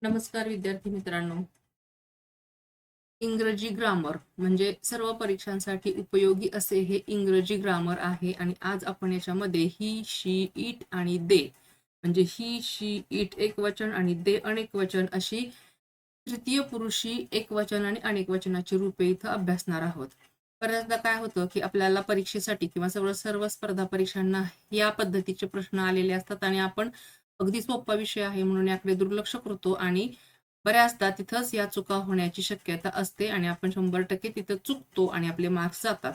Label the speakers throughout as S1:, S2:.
S1: नमस्कार विद्यार्थी मित्रांनो. इंग्रजी ग्रामर म्हणजे सर्व परीक्षांसाठी उपयोगी असे हे इंग्रजी ग्रामर आहे आणि आज आपण याच्यामध्ये ही, शी, इट आणि दे म्हणजे ही, शी, इट एकवचन आणि दे अनेक वचन अशी तृतीय पुरुषी एकवचन आणि अनेक वचनाची रूपे इथं अभ्यासणार आहोत. बऱ्याचदा काय होतं की आपल्याला परीक्षेसाठी किंवा सर्व स्पर्धा परीक्षांना या पद्धतीचे प्रश्न आलेले असतात आणि आपण अगदी सोपा विषय आहे म्हणून याकडे दुर्लक्ष करतो आणि बऱ्याचदा तिथंच या चुका होण्याची शक्यता असते आणि आपण 100% तिथं चुकतो आणि आपले मार्क्स जातात.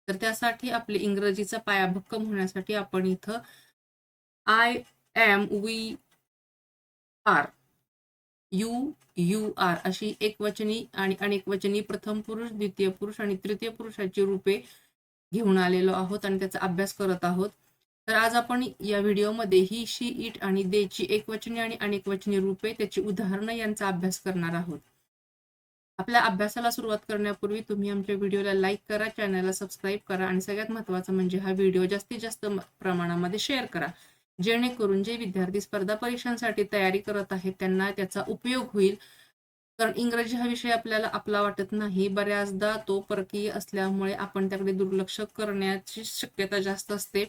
S1: तर त्यासाठी आपले इंग्रजीचा पाया भक्कम होण्यासाठी आपण इथं I am, we are, you are अशी एकवचनी आणि अनेकवचनी प्रथम पुरुष, द्वितीय पुरुष आणि तृतीय पुरुषाची रूपे घेऊन आलेलो आहोत आणि त्याचा अभ्यास करत आहोत. तर आज आपण या व्हिडिओमध्ये ही, शी, इट आणि देची एकवचनी आणि अनेकवचनी रूपे, त्याची उदाहरणं यांचा अभ्यास करणार आहोत. आपल्या अभ्यासाला सुरुवात करण्यापूर्वी तुम्ही आमच्या व्हिडिओला लाईक करा, चॅनलला सबस्क्राईब करा आणि सगळ्यात महत्त्वाचं म्हणजे हा व्हिडिओ जास्तीत जास्त प्रमाणामध्ये शेअर करा, जेणेकरून जे विद्यार्थी स्पर्धा परीक्षांसाठी तयारी करत आहेत त्यांना त्याचा उपयोग होईल. कारण इंग्रजी हा विषय आपल्याला आपला वाटत नाही, बऱ्याचदा तो परकीय असल्यामुळे आपण त्याकडे दुर्लक्ष करण्याची शक्यता जास्त असते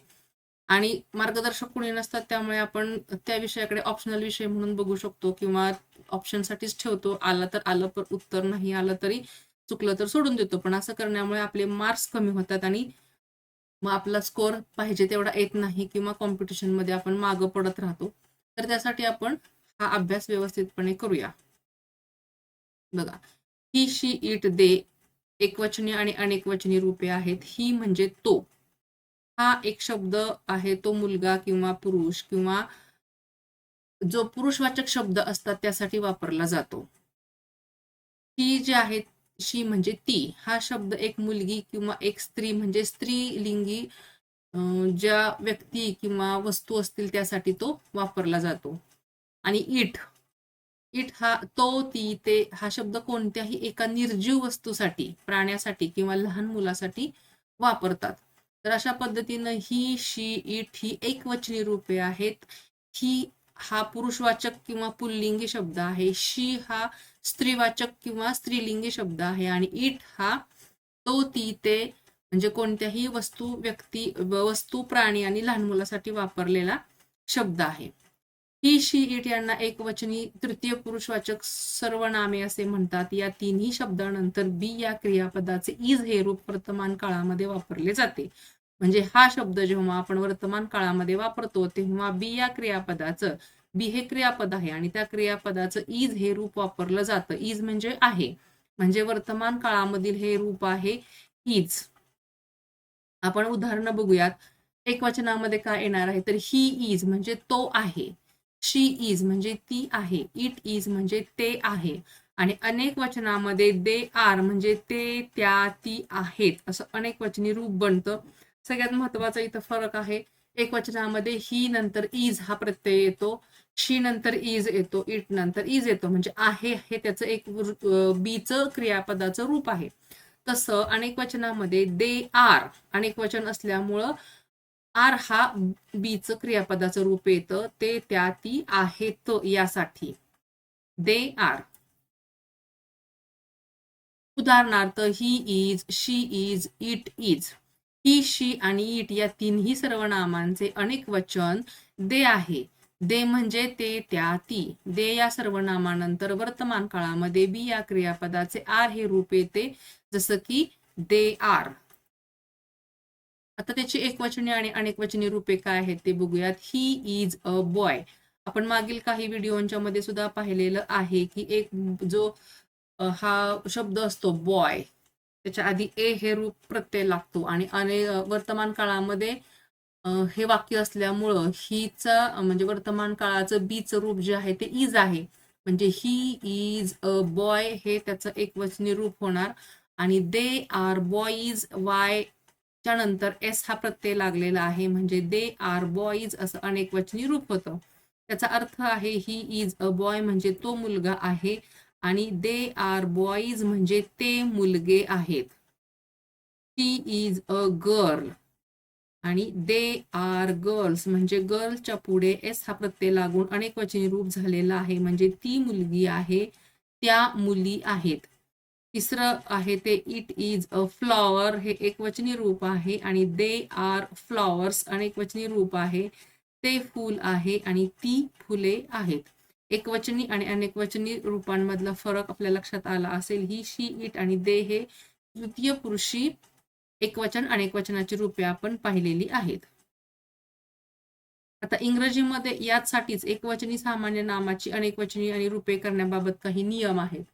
S1: आणि मार्गदर्शक कोणी नसतात, त्यामुळे आपण त्या विषयाकडे ऑप्शनल विषय म्हणून बघू शकतो किंवा ऑप्शनसाठीच ठेवतो. आलं तर आलं, पण उत्तर नाही आलं तरी चुकलं तर सोडून देतो. पण असं करण्यामुळे आपले मार्क्स कमी होतात आणि मग आपला स्कोअर पाहिजे तेवढा येत नाही किंवा कॉम्पिटिशनमध्ये आपण मागं पडत राहतो. तर त्यासाठी आपण हा अभ्यास व्यवस्थितपणे करूया. बघा, ही, शी, इट, दे एकवचनी आणि अनेकवचनी रूपे आहेत. ही म्हणजे तो, हा एक शब्द आहे, तो मुलगा किंवा पुरुष किंवा जो पुरुषवाचक शब्द असतात त्यासाठी वापरला जातो. ती जी आहे, शी म्हणजे ती, हा शब्द एक मुलगी किंवा एक स्त्री म्हणजे स्त्रीलिंगी ज्या व्यक्ती किंवा वस्तू असतील त्यासाठी तो वापरला जातो. आणि इट, इट हा तो, ती, ते हा शब्द कोणत्याही एका निर्जीव वस्तूसाठी, प्राण्यासाठी किंवा लहान मुलासाठी वापरतात. तर अशा पद्धतीनं ही, शी, इट ही एकवचनी रूपे आहेत. ही हा पुरुषवाचक किंवा पुल्लिंगी शब्द आहे. शी हा स्त्रीवाचक किंवा स्त्रीलिंगी शब्द आहे आणि इट हा तो, ती, ते म्हणजे कोणत्याही वस्तू, व्यक्ती, वस्तू, प्राणी आणि लहान मुलासाठी वापरलेला शब्द आहे. ही, शी, इट यांना एकवचनी तृतीय पुरुषवाचक सर्वनामे असे म्हणतात. या तिन्ही शब्दानंतर बी या क्रियापदाचे इज हे रूप वर्तमान काळामध्ये वापरले जाते. म्हणजे हा शब्द जेव्हा आपण वर्तमान काळामध्ये वापरतो तेव्हा बी या क्रियापदाचं, बी हे क्रियापद आहे आणि त्या क्रियापदाचं इज हे रूप वापरलं जातं. इज म्हणजे आहे, म्हणजे वर्तमान काळामधील हे रूप आहे इज. आपण उदाहरणं बघूयात. एकवचनामध्ये काय येणार आहे, तर ही इज म्हणजे तो आहे, शी इज म्हणजे ती आहे, इट इज म्हणजे ते आहे आणि अनेक वचनामध्ये दे आर म्हणजे ते, त्या, ती आहेत असं अनेक वचनी रूप बनतं. सगळ्यात महत्वाचा इथं फरक आहे, एक वचनामध्ये ही नंतर इज हा प्रत्यय येतो, शी नंतर इज येतो, इट नंतर इज येतो, म्हणजे आहे हे त्याचं एक बीचं क्रियापदाचं रूप आहे. तसं अनेक वचनामध्ये दे आर अनेक वचन असल्यामुळं आर हा बीचं क्रियापदाचं रूप येतं, ते, त्या, ती आहेत यासाठी दे आर. उदाहरणार्थ he is, she is, it is. He, she आणि इट या तिन्ही सर्वनामांचे अनेक वचन दे आहे. दे म्हणजे ते, त्या, ती. दे या सर्वनामानंतर वर्तमान काळामध्ये बी या क्रियापदाचे आर हे रूप येते, जसं की दे आर. आता त्याची एकवचनी आणि अनेकवचनी रूपे काय आहेत ते बघूयात. He is a boy. आपण मागील काही व्हिडिओच्या मध्ये सुद्धा पाहिलेलं आहे की एक जो हा शब्द असतो बॉय, त्याच्या आधी ए हे रूप प्रत्यय लागतो आणि वर्तमान काळामध्ये हे वाक्य असल्यामुळं हीचा म्हणजे वर्तमान काळाचं बीचं रूप जे आहे ते इज आहे, म्हणजे ही इज अ बॉय हे त्याचं एकवचनी रूप होणार आणि दे आर बॉईज, वाय त्यानंतर एस हा प्रत्यय लागलेला आहे म्हणजे दे आर बॉईज असं अनेकवचनी रूप होतं. त्याचा अर्थ आहे ही इज अ बॉय म्हणजे तो मुलगा आहे आणि दे आर बॉईज म्हणजे ते मुलगे आहेत. शी इज अ गर्ल आणि दे आर गर्ल्स म्हणजे गर्लच्या पुढे एस हा प्रत्यय लागून अनेकवचनी रूप झालेला आहे, म्हणजे ती मुलगी आहे, त्या मुली आहेत. तिसरं आहे ते इट इज अ फ्लॉवर, हे एकवचनी रूप आहे, आणि दे आर फ्लॉवर्स अनेकवचनी रूप आहे, ते फूल आहे आणि ती फुले आहेत. एकवचनी आणि अनेकवचनी रूपांमधला फरक आपल्या लक्षात आला असेल. ही, शी, इट आणि दे हे तृतीय पुरुषी एकवचन अनेकवचनाची रूपे आपण पाहिलेली आहेत. आता इंग्रजीमध्ये याचसाठीच एकवचनी सामान्य नामाची अनेकवचनी आणि रूपे करण्याबाबत काही नियम आहेत.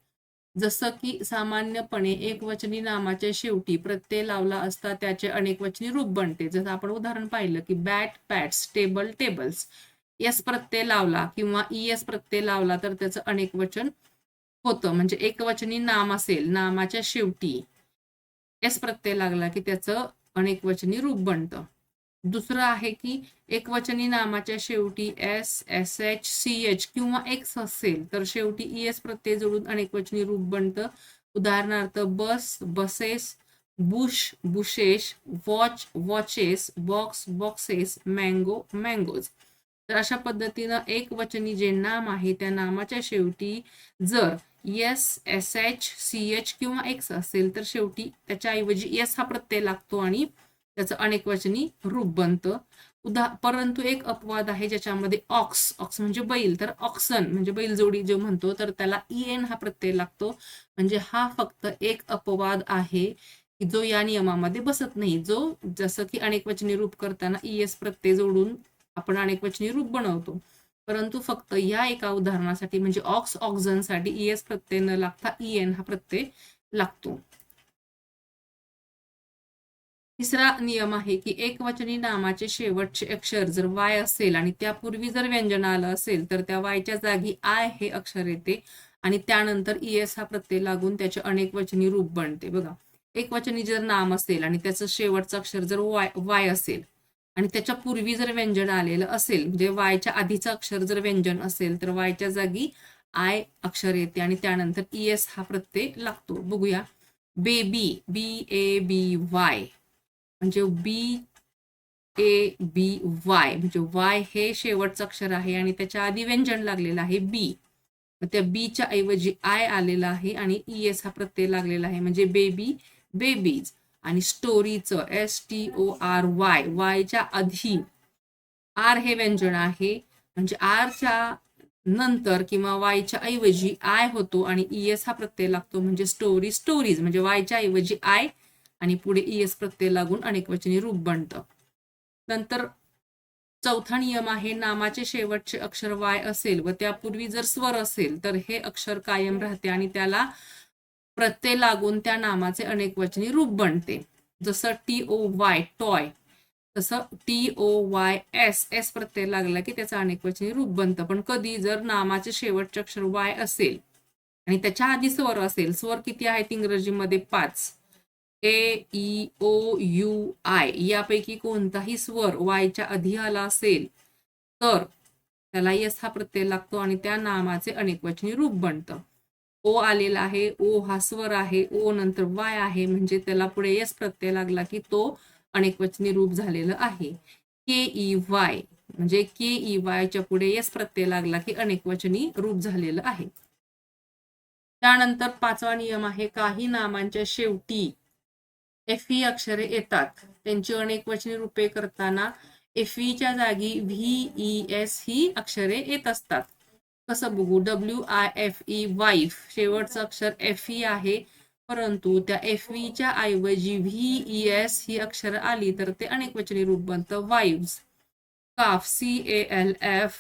S1: जसं की सामान्यपणे एकवचनी नामाच्या शेवटी प्रत्यय लावला असता त्याचे अनेकवचनी रूप बनते. जसं आपण उदाहरण पाहिलं की bat bats, table tables. S प्रत्यय लावला किंवा ईएस प्रत्यय लावला तर त्याचं अनेकवचन होतं. म्हणजे एकवचनी नाम असेल, नामाच्या शेवटी एस प्रत्यय लागला की त्याचं अनेकवचनी रूप बनतं. दुसरं आहे की एकवचनी नामाच्या शेवटी S, S H, C H किंवा एक्स असेल तर शेवटी ईएस प्रत्यय जोडून अनेकवचनी रूप बनतं. उदाहरणार्थ bus, buses, bush, bushes, watch, watches, box, boxes, mango, mangoes. तर अशा पद्धतीनं एकवचनी जे नाम आहे त्या नामाच्या शेवटी जर S, S H, C H किंवा एक्स असेल तर शेवटी त्याच्याऐवजी एस हा प्रत्यय लागतो आणि त्याचं अनेकवचनी रूप बनतं. परंतु एक अपवाद आहे ज्याच्यामध्ये ऑक्स, ऑक्स म्हणजे बैल, तर ऑक्सन म्हणजे बैलजोडी जो म्हणतो तर त्याला ईएन हा प्रत्यय लागतो. म्हणजे हा फक्त एक अपवाद आहे की जो या नियमामध्ये बसत नाही. जो जसं की अनेकवचनी रूप करताना ईएस प्रत्यय जोडून आपण अनेकवचनी रूप बनवतो. परंतु फक्त या एका उदाहरणासाठी म्हणजे ऑक्स, ऑक्झनसाठी ईएस प्रत्यय न लागता ईएन हा प्रत्यय लागतो. तिसरा नियम आहे की एकवचनी नामाचे शेवटचे अक्षर जर वाय असेल आणि त्यापूर्वी जर व्यंजन आलं असेल तर त्या वायच्या जागी आय हे अक्षर येते आणि त्यानंतर ईएस हा प्रत्यय लागून त्याचे अनेकवचनी रूप बनते. बघा, एकवचनी जर नाम असेल आणि त्याचं शेवटचं अक्षर जर वाय असेल आणि त्याच्या पूर्वी जर व्यंजन आलेलं असेल, म्हणजे वायच्या आधीचं अक्षर जर व्यंजन असेल तर वायच्या जागी आय अक्षर येते आणि त्यानंतर ईएस हा प्रत्यय लागतो. बघूया, baby, B A B Y म्हणजे बी ए बी वाय म्हणजे वाय हे शेवटचं अक्षर आहे आणि त्याच्या आधी व्यंजन लागलेलं आहे बी. त्या बीच्या ऐवजी आय आलेला आहे आणि ईएस हा प्रत्यय लागलेला आहे म्हणजे बेबी, बेबीज. आणि स्टोरीचं STORY, वायच्या आधी आर हे व्यंजन आहे म्हणजे आरच्या नंतर किंवा वायच्या ऐवजी आय होतो आणि ईएस हा प्रत्यय लागतो म्हणजे स्टोरी, स्टोरीज. म्हणजे वायच्या ऐवजी आय आणि पुढे ईएस प्रत्यय लागून अनेकवचनी रूप बनतं. नंतर चौथा नियम आहे नामाचे शेवटचे अक्षर वाय असेल व त्यापूर्वी जर स्वर असेल तर हे अक्षर कायम राहते आणि त्याला प्रत्यय लागून त्या नामाचे अनेकवचनी रूप बनते. जसं TOY टॉय, तसं TOYS, एस प्रत्यय लागला की त्याचं अनेकवचनी रूप बनतं. पण कधी जर नामाचे शेवटचे अक्षर वाय असेल आणि त्याच्या आधी स्वर असेल, स्वर किती आहेत इंग्रजीमध्ये? 5. AEOUI यापैकी कोणताही स्वर वायच्या आधी आला असेल तर त्याला यस हा प्रत्यय लागतो आणि त्या नामाचे अनेकवचनी रूप बनतं. ओ आलेला आहे, ओ हा स्वर आहे, ओ नंतर वाय आहे म्हणजे त्याला पुढे यस प्रत्यय लागला की तो अनेकवचनी रूप झालेलं आहे. KEY म्हणजे KEY च्या पुढे यस प्रत्यय लागला की अनेकवचनी रूप झालेलं आहे. त्यानंतर पाचवा नियम आहे काही नामांच्या शेवटी FE अक्षरे येतात. त्यांची अनेकवचनी रूपे करताना FEच्या जागी VES ही अक्षरे येत असतात. कसं बघू? WIFE वाईफ, शेवटचं अक्षर FE आहे परंतु त्या FEच्या ऐवजी VES ही अक्षर आली तर ते अनेकवचनी रूप बनतं वाईव्स. काफ, CALF,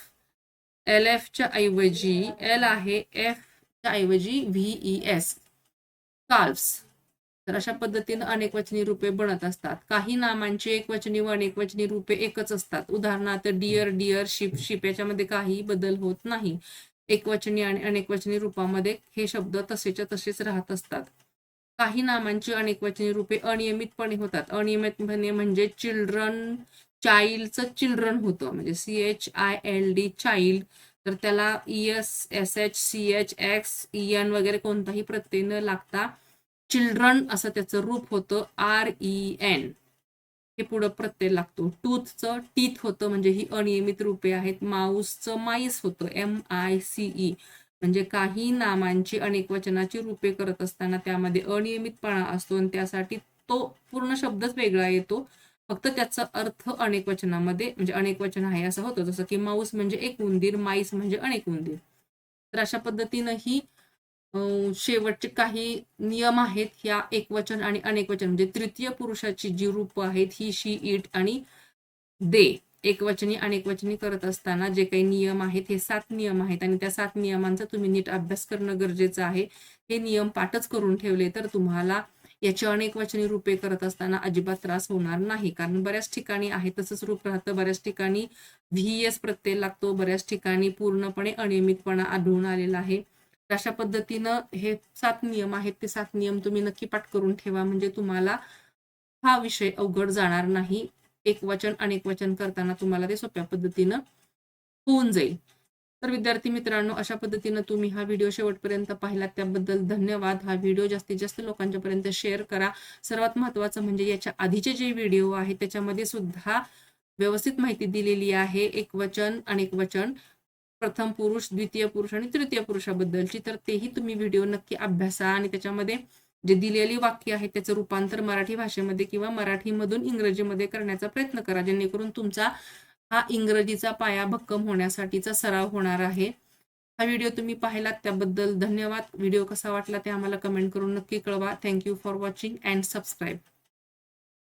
S1: LFच्या ऐवजी L आहे, F च्या ऐवजी VES, काल्फ्स. तर अशा पद्धतीने अनेकवचनी रूपे बनत असतात. काही नामांची एकवचनी व अनेकवचनी रूपे एकच असतात. उदाहरणार्थ डिअर, डिअर, शिप, शिप याच्यामध्ये काही बदल होत नाही. एकवचनी आणि अनेकवचनी रूपामध्ये हे शब्द तसेच्या तसेच राहत असतात. काही नामांची अनेकवचनी रूपे अनियमितपणे होतात. अनियमितपणे म्हणजे चिल्ड्रन, चाइल्डचं चिल्ड्रन होतं म्हणजे CHILD चाइल्ड, तर त्याला ES, SH, CH, X, EN वगैरे कोणताही प्रत्यय न लागता चिल्ड्रन असं त्याचं रूप होतं REN. हे पुढं प्रत्यय लागतो. टूथचं टीथ होतं, म्हणजे ही अनियमित रूपे आहेत. माऊसचं माईस होतं, MICE, म्हणजे काही नामांची अनेक वचनाची रूपे करत असताना त्यामध्ये अनियमितपणा असतो आणि त्यासाठी तो पूर्ण शब्दच वेगळा येतो. फक्त त्याचा अर्थ अनेक वचनामध्ये म्हणजे अनेक वचन आहे असं होतं. जसं की माऊस म्हणजे एक उंदीर, माईस म्हणजे अनेक उंदीर. तर अशा पद्धतीनं ही शेवटचे काही नियम आहेत ह्या एकवचन आणि अनेकवचन म्हणजे तृतीय पुरुषाची जी रूपं आहेत ही, शी, इट आणि दे एकवचनी अनेकवचनी करत असताना जे काही नियम आहेत हे 7 नियम आहेत आणि त्या 7 नियमांचा तुम्ही नीट अभ्यास करणं गरजेचं आहे. हे नियम पाठच करून ठेवले तर तुम्हाला याची अनेकवचनी रूपे करत असताना अजिबात त्रास होणार नाही. कारण बऱ्याच ठिकाणी आहे तसंच रूप राहतं, बऱ्याच ठिकाणी VS प्रत्यय लागतो, बऱ्याच ठिकाणी पूर्णपणे अनियमितपणा आढळून आलेला आहे. अशा पद्धतीनं हे 7 नियम आहेत, ते 7 नियम तुम्ही नक्की पाठ करून ठेवा, म्हणजे तुम्हाला हा विषय अवघड जाणार नाही. एकवचन, अनेकवचन करताना तुम्हाला ते सोप्या पद्धतीनं होऊन जाईल. तर विद्यार्थी मित्रांनो, अशा पद्धतीनं तुम्ही हा व्हिडिओ शेवटपर्यंत पाहिलात त्याबद्दल धन्यवाद. हा व्हिडिओ जास्तीत जास्त लोकांच्यापर्यंत शेअर करा. सर्वात महत्त्वाचं म्हणजे याच्या आधीचे जे व्हिडिओ आहेत त्याच्यामध्ये सुद्धा व्यवस्थित माहिती दिलेली आहे. एकवचन, अनेकवचन, प्रथम पुरुष, द्वितीय पुरुष आणि तृतीय पुरुषाबद्दलची. तर तेही तुम्ही व्हिडिओ नक्की अभ्यासा आणि त्याच्यामध्ये जे दिलेली वाक्य आहेत त्याचं रूपांतर मराठी भाषेमध्ये किंवा मराठीमधून इंग्रजीमध्ये करण्याचा प्रयत्न करा, जेणेकरून तुमचा हा इंग्रजीचा पाया भक्कम होण्यासाठीचा सराव होणार आहे. हा व्हिडिओ तुम्ही पाहिलात त्याबद्दल धन्यवाद. व्हिडिओ कसा वाटला ते आम्हाला कमेंट करून नक्की कळवा. Thank you for watching and subscribe.